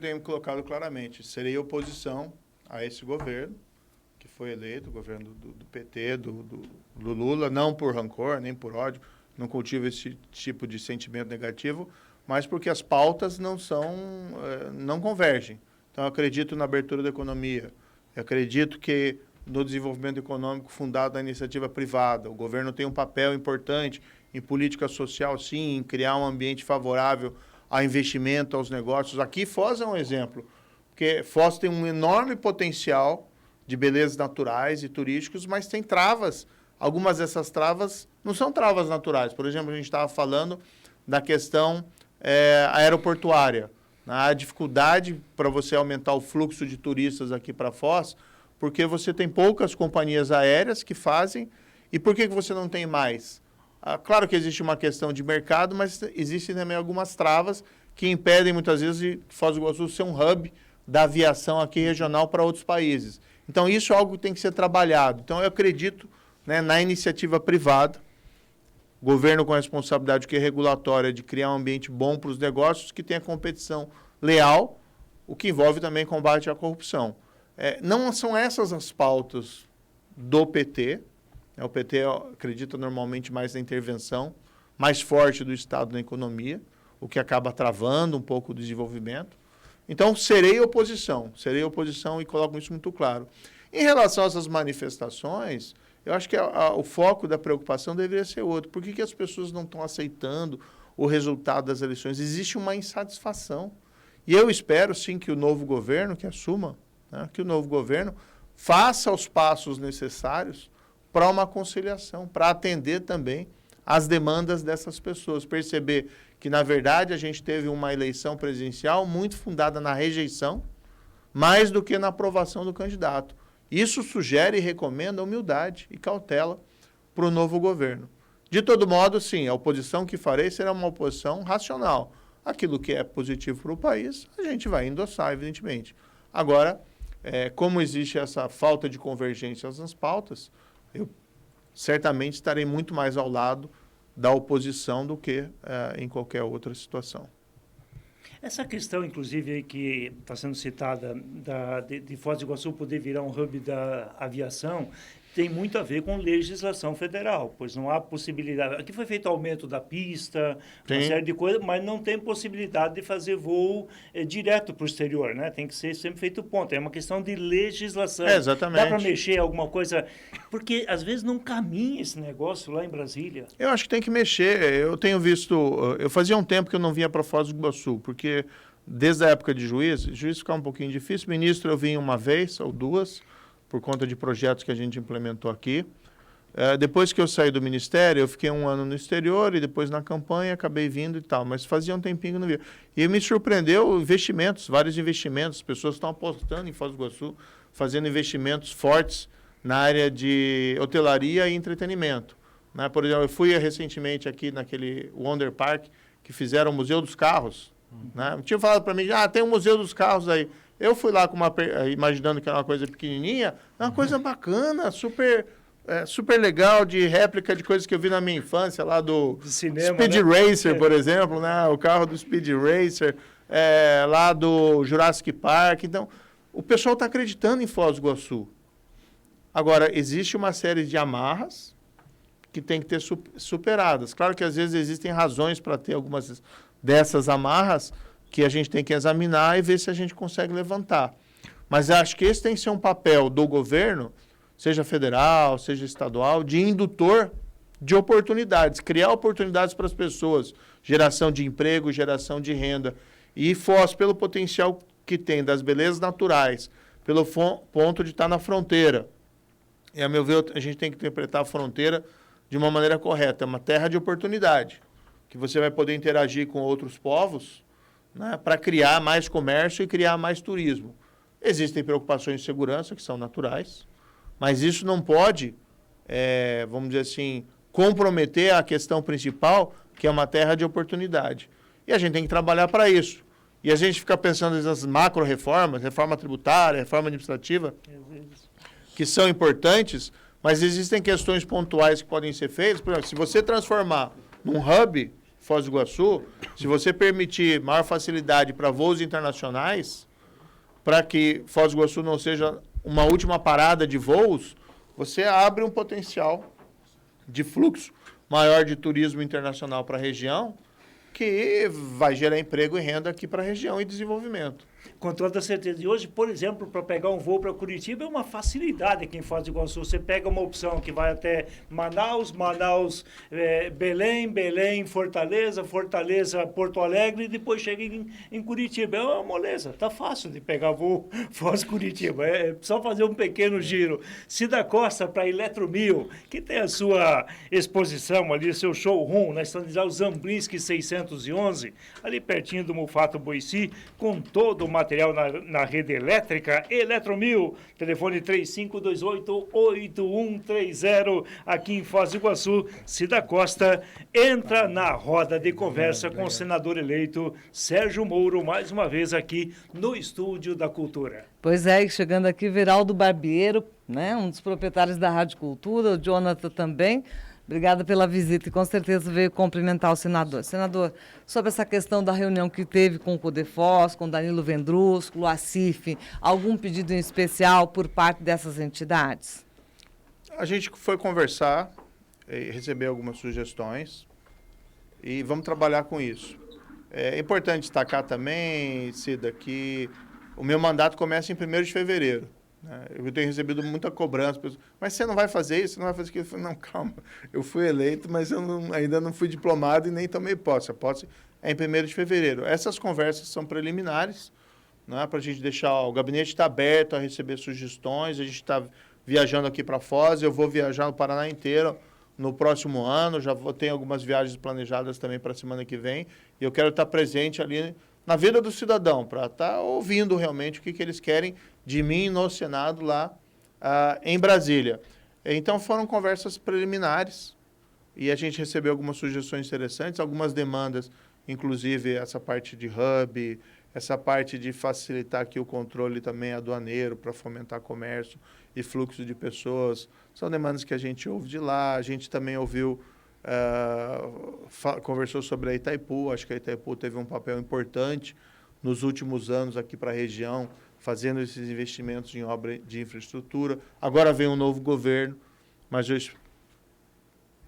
tenho colocado claramente, serei oposição a esse governo, que foi eleito, o governo do PT, do Lula, não por rancor, nem por ódio, não cultivo esse tipo de sentimento negativo, mas porque as pautas não convergem. Então, eu acredito na abertura da economia, eu acredito que no desenvolvimento econômico fundado na iniciativa privada, o governo tem um papel importante em política social, sim, em criar um ambiente favorável a investimento, aos negócios. Aqui Foz é um exemplo, porque Foz tem um enorme potencial de belezas naturais e turísticos, mas tem travas. Algumas dessas travas não são travas naturais. Por exemplo, a gente estava falando da questão aeroportuária, a dificuldade para você aumentar o fluxo de turistas aqui para Foz, porque você tem poucas companhias aéreas que fazem. E por que você não tem mais? Claro que existe uma questão de mercado, mas existem também algumas travas que impedem, muitas vezes, de Foz do Iguaçu ser um hub da aviação aqui regional para outros países. Então, isso é algo que tem que ser trabalhado. Então, eu acredito, né, na iniciativa privada, governo com a responsabilidade que é regulatória de criar um ambiente bom para os negócios, que tenha competição leal, o que envolve também combate à corrupção. Não são essas as pautas do PT. O PT acredita normalmente mais na intervenção mais forte do Estado na economia, o que acaba travando um pouco o desenvolvimento. Então, serei oposição e coloco isso muito claro. Em relação a essas manifestações, eu acho que o foco da preocupação deveria ser outro. Por que as pessoas não estão aceitando o resultado das eleições? Existe uma insatisfação. E eu espero, sim, que o novo governo, que assuma, né, que o novo governo faça os passos necessários para uma conciliação, para atender também às demandas dessas pessoas. Perceber que, na verdade, a gente teve uma eleição presidencial muito fundada na rejeição, mais do que na aprovação do candidato. Isso sugere e recomenda humildade e cautela para o novo governo. De todo modo, sim, a oposição que farei será uma oposição racional. Aquilo que é positivo para o país, a gente vai endossar, evidentemente. Agora, como existe essa falta de convergência nas pautas, eu certamente estarei muito mais ao lado da oposição do que em qualquer outra situação. Essa questão, inclusive, aí que está sendo citada de Foz do Iguaçu poder virar um hub da aviação, tem muito a ver com legislação federal, pois não há possibilidade. Aqui foi feito aumento da pista, uma série de coisas, mas não tem possibilidade de fazer voo direto para o exterior, né? Tem que ser sempre feito ponto. É uma questão de legislação. Exatamente. Dá para mexer alguma coisa? Porque, às vezes, não caminha esse negócio lá em Brasília. Eu acho que tem que mexer. Eu tenho visto... Eu fazia um tempo que eu não vinha para Foz do Iguaçu, porque desde a época de juiz ficava um pouquinho difícil. Ministro, eu vim uma vez ou duas, por conta de projetos que a gente implementou aqui. Depois que eu saí do Ministério, eu fiquei um ano no exterior e depois na campanha acabei vindo e tal, mas fazia um tempinho que não via. E me surpreendeu investimentos, vários investimentos, as pessoas estão apostando em Foz do Iguaçu, fazendo investimentos fortes na área de hotelaria e entretenimento. Né? Por exemplo, eu fui recentemente aqui naquele Wonder Park, que fizeram o Museu dos Carros. Né? Tinha falado para mim, tem um Museu dos Carros aí. Eu fui lá imaginando que era uma coisa pequenininha, uma coisa bacana, super legal, de réplica de coisas que eu vi na minha infância, lá do cinema, Speed né? Racer, por exemplo, né? O carro do Speed Racer, lá do Jurassic Park. Então, o pessoal está acreditando em Foz do Iguaçu. Agora, existe uma série de amarras que tem que ter superadas. Claro que, às vezes, existem razões para ter algumas dessas amarras, que a gente tem que examinar e ver se a gente consegue levantar. Mas acho que esse tem que ser um papel do governo, seja federal, seja estadual, de indutor de oportunidades, criar oportunidades para as pessoas, geração de emprego, geração de renda. E Foz, pelo potencial que tem das belezas naturais, pelo ponto de estar na fronteira. E, a meu ver, a gente tem que interpretar a fronteira de uma maneira correta. É uma terra de oportunidade, que você vai poder interagir com outros povos, né, para criar mais comércio e criar mais turismo. Existem preocupações de segurança, que são naturais, mas isso não pode, vamos dizer assim, comprometer a questão principal, que é uma terra de oportunidade. E a gente tem que trabalhar para isso. E a gente fica pensando nas macro-reformas, reforma tributária, reforma administrativa, que são importantes, mas existem questões pontuais que podem ser feitas. Por exemplo, se você transformar num hub Foz do Iguaçu, se você permitir maior facilidade para voos internacionais, para que Foz do Iguaçu não seja uma última parada de voos, você abre um potencial de fluxo maior de turismo internacional para a região, que vai gerar emprego e renda aqui para a região e desenvolvimento. Com toda certeza. E hoje, por exemplo, para pegar um voo para Curitiba é uma facilidade aqui em Foz do Iguaçu. Você pega uma opção que vai até Manaus, Belém, Fortaleza, Porto Alegre e depois chega em Curitiba. É uma moleza. Está fácil de pegar voo Foz-Curitiba. É só fazer um pequeno giro. Cida Costa para Eletromil, que tem a sua exposição ali, seu showroom, na Estação Zamblinski 611, ali pertinho do Mufato Boici, com todo o material na rede elétrica. Eletromil, telefone 3528-8130, aqui em Foz do Iguaçu. Cida Costa entra na roda de conversa com o senador eleito Sérgio Moro, mais uma vez aqui no Estúdio da Cultura. Pois é, e chegando aqui, Veraldo Barbiero, né, um dos proprietários da Rádio Cultura, o Jonathan também. Obrigada pela visita e com certeza veio cumprimentar o senador. Senador, sobre essa questão da reunião que teve com o Codefós, com Danilo Vendrúsculo, a CIF, algum pedido em especial por parte dessas entidades? A gente foi conversar, receber algumas sugestões e vamos trabalhar com isso. É importante destacar também, Cida, que o meu mandato começa em 1º de fevereiro. Eu tenho recebido muita cobrança, mas você não vai fazer isso, você não vai fazer aquilo. Eu falei, não, calma, eu fui eleito, mas eu ainda não fui diplomado e nem tomei posse. A posse é em 1º de fevereiro. Essas conversas são preliminares, né, para a gente deixar, o gabinete está aberto a receber sugestões, a gente está viajando aqui para Foz, eu vou viajar no Paraná inteiro no próximo ano, já ter algumas viagens planejadas também para a semana que vem, e eu quero estar presente ali na vida do cidadão, para estar ouvindo realmente o que eles querem de mim no Senado lá em Brasília. Então, foram conversas preliminares e a gente recebeu algumas sugestões interessantes, algumas demandas, inclusive essa parte de hub, essa parte de facilitar aqui o controle também aduaneiro para fomentar comércio e fluxo de pessoas. São demandas que a gente ouve de lá. A gente também ouviu, conversou sobre a Itaipu. Acho que a Itaipu teve um papel importante nos últimos anos aqui para a região, fazendo esses investimentos em obra de infraestrutura. Agora vem um novo governo, mas eu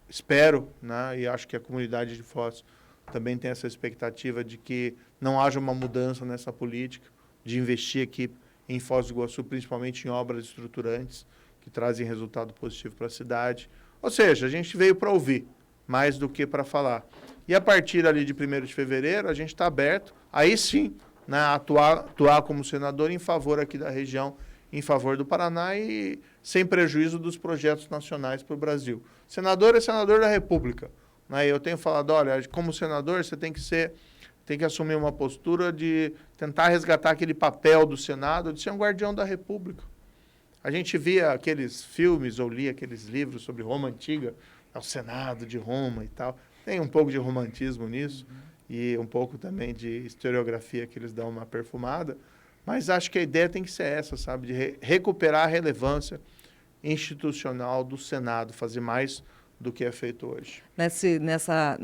espero, né, e acho que a comunidade de Foz também tem essa expectativa de que não haja uma mudança nessa política, de investir aqui em Foz do Iguaçu, principalmente em obras estruturantes, que trazem resultado positivo para a cidade. Ou seja, a gente veio para ouvir, mais do que para falar. E a partir ali de 1º de fevereiro, a gente está aberto, aí sim, né, atuar como senador em favor aqui da região, em favor do Paraná e sem prejuízo dos projetos nacionais para o Brasil. Senador é senador da República. Né? Eu tenho falado, olha, como senador você tem que assumir uma postura de tentar resgatar aquele papel do Senado de ser um guardião da República. A gente via aqueles filmes ou lia aqueles livros sobre Roma Antiga, o Senado de Roma e tal. Tem um pouco de romantismo nisso. E um pouco também de historiografia que eles dão uma perfumada, mas acho que a ideia tem que ser essa, sabe, de recuperar a relevância institucional do Senado, fazer mais do que é feito hoje. Nessa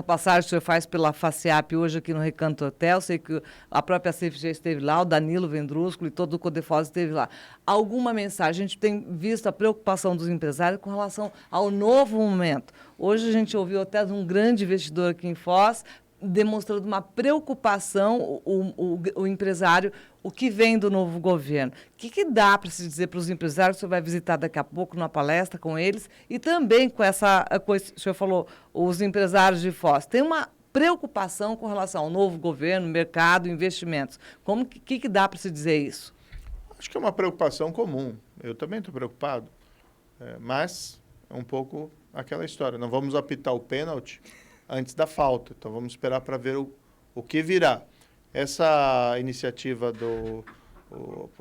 passagem que o senhor faz pela FACEAP hoje aqui no Recanto Hotel, sei que a própria CIF já esteve lá, o Danilo Vendrúsculo e todo o Codefós esteve lá. Alguma mensagem? A gente tem visto a preocupação dos empresários com relação ao novo momento. Hoje a gente ouviu até de um grande investidor aqui em Foz, demonstrando uma preocupação, o empresário, o que vem do novo governo. O que dá para se dizer para os empresários, que o senhor vai visitar daqui a pouco numa palestra com eles, e também com essa coisa, o senhor falou, os empresários de Foz. Tem uma preocupação com relação ao novo governo, mercado, investimentos. O que dá para se dizer isso? Acho que é uma preocupação comum. Eu também estou preocupado, mas é um pouco aquela história. Não vamos apitar o pênalti antes da falta. Então, vamos esperar para ver o que virá. Essa iniciativa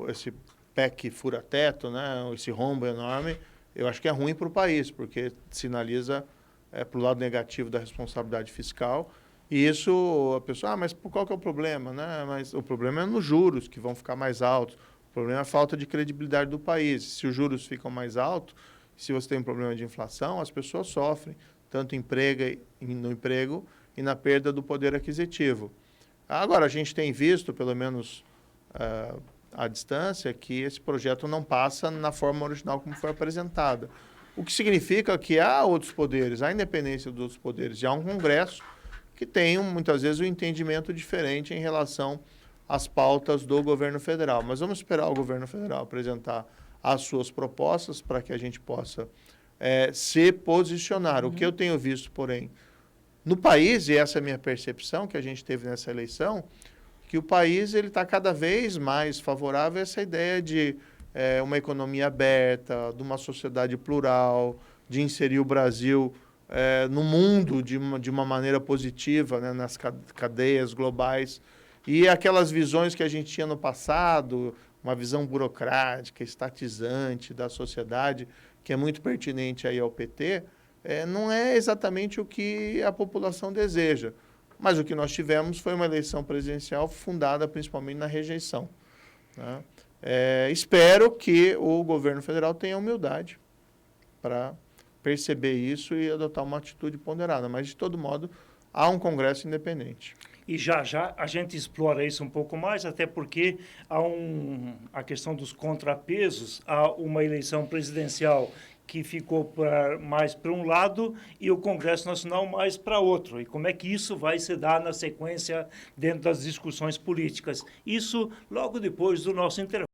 esse PEC fura-teto, né, esse rombo enorme, eu acho que é ruim para o país, porque sinaliza para o lado negativo da responsabilidade fiscal. E isso, a pessoa, mas qual que é o problema? Né? Mas o problema é nos juros, que vão ficar mais altos. O problema é a falta de credibilidade do país. Se os juros ficam mais altos, se você tem um problema de inflação, as pessoas sofrem, tanto no emprego e na perda do poder aquisitivo. Agora, a gente tem visto, pelo menos à distância, que esse projeto não passa na forma original como foi apresentada. O que significa que há outros poderes, há independência dos outros poderes, e há um Congresso que tem, muitas vezes, um entendimento diferente em relação às pautas do governo federal. Mas vamos esperar o governo federal apresentar as suas propostas para que a gente possa se posicionar. O que eu tenho visto, porém, no país, e essa é a minha percepção que a gente teve nessa eleição, que o país está cada vez mais favorável a essa ideia de uma economia aberta, de uma sociedade plural, de inserir o Brasil no mundo de uma maneira positiva, né, nas cadeias globais. E aquelas visões que a gente tinha no passado, uma visão burocrática, estatizante da sociedade, que é muito pertinente aí ao PT, não é exatamente o que a população deseja. Mas o que nós tivemos foi uma eleição presidencial fundada principalmente na rejeição, né? Espero que o governo federal tenha humildade para perceber isso e adotar uma atitude ponderada. Mas, de todo modo, há um Congresso independente. E já a gente explora isso um pouco mais, até porque há a questão dos contrapesos, há uma eleição presidencial que ficou mais para um lado e o Congresso Nacional mais para outro. E como é que isso vai se dar na sequência dentro das discussões políticas? Isso logo depois do nosso intervalo.